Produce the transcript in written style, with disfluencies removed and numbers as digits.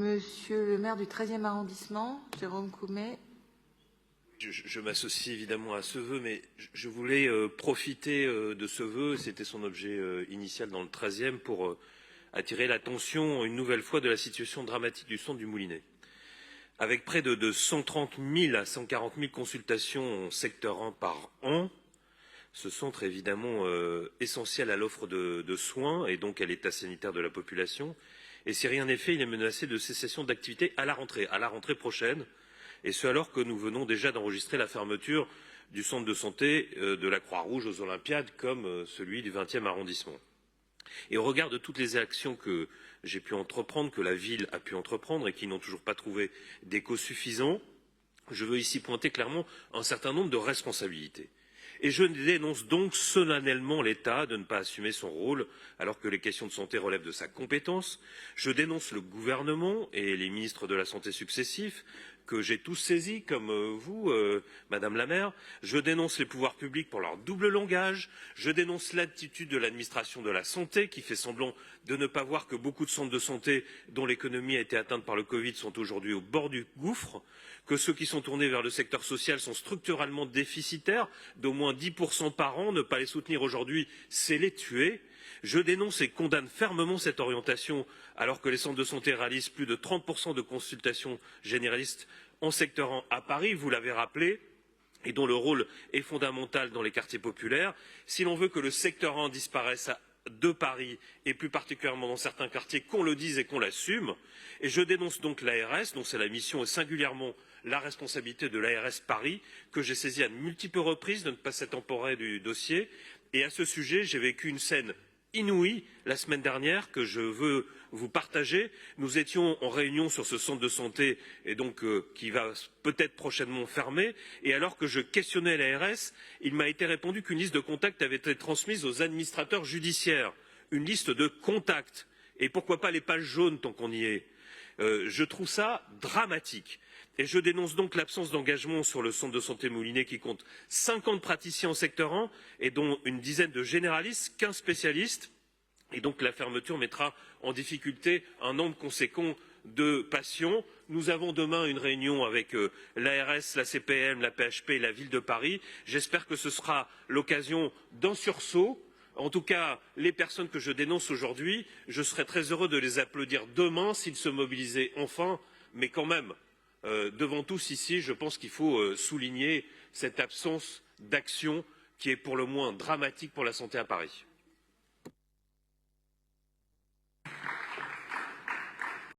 Monsieur le maire du 13e arrondissement, Jérôme Coumet. Je m'associe évidemment à ce vœu, mais je voulais profiter de ce vœu, c'était son objet initial dans le 13e, pour attirer l'attention une nouvelle fois de la situation dramatique du centre du Moulinet. Avec près de 130 000 à 140 000 consultations en secteur 1 par an, ce centre est évidemment essentiel à l'offre de soins et donc à l'état sanitaire de la population. Et si rien n'est fait, il est menacé de cessation d'activité à la rentrée prochaine. Et ce alors que nous venons déjà d'enregistrer la fermeture du centre de santé de la Croix-Rouge aux Olympiades, comme celui du 20e arrondissement. Et au regard de toutes les actions que j'ai pu entreprendre, que la ville a pu entreprendre et qui n'ont toujours pas trouvé d'écho suffisant, je veux ici pointer clairement un certain nombre de responsabilités. Et je dénonce donc solennellement l'État de ne pas assumer son rôle alors que les questions de santé relèvent de sa compétence. Je dénonce le gouvernement et les ministres de la Santé successifs que j'ai tous saisis, comme vous, Madame la maire. Je dénonce les pouvoirs publics pour leur double langage. Je dénonce l'attitude de l'administration de la santé qui fait semblant de ne pas voir que beaucoup de centres de santé dont l'économie a été atteinte par le Covid sont aujourd'hui au bord du gouffre, que ceux qui sont tournés vers le secteur social sont structurellement déficitaires d'au moins 10% par an. Ne pas les soutenir aujourd'hui, c'est les tuer. Je dénonce et condamne fermement cette orientation alors que les centres de santé réalisent plus de 30% de consultations généralistes en secteur 1 à Paris, vous l'avez rappelé, et dont le rôle est fondamental dans les quartiers populaires. Si l'on veut que le secteur 1 disparaisse de Paris, et plus particulièrement dans certains quartiers, qu'on le dise et qu'on l'assume. Et je dénonce donc l'ARS, dont c'est la mission et singulièrement la responsabilité de l'ARS Paris, que j'ai saisi à de multiples reprises de ne pas s'emporer du dossier. Et à ce sujet, j'ai vécu une scène inouïe la semaine dernière que je veux vous partager. Nous étions en réunion sur ce centre de santé et donc qui va peut-être prochainement fermer. Et alors que je questionnais l'ARS, il m'a été répondu qu'une liste de contacts avait été transmise aux administrateurs judiciaires. Une liste de contacts. Et pourquoi pas les pages jaunes tant qu'on y est. Je trouve ça dramatique. Et je dénonce donc l'absence d'engagement sur le centre de santé Moulinet qui compte 50 praticiens en secteur 1 et dont une dizaine de généralistes, 15 spécialistes. Et donc la fermeture mettra en difficulté un nombre conséquent de patients. Nous avons demain une réunion avec l'ARS, la CPM, la PHP et la Ville de Paris. J'espère que ce sera l'occasion d'un sursaut. En tout cas, les personnes que je dénonce aujourd'hui, je serais très heureux de les applaudir demain s'ils se mobilisaient enfin, mais quand même, devant tous ici, je pense qu'il faut souligner cette absence d'action qui est pour le moins dramatique pour la santé à Paris.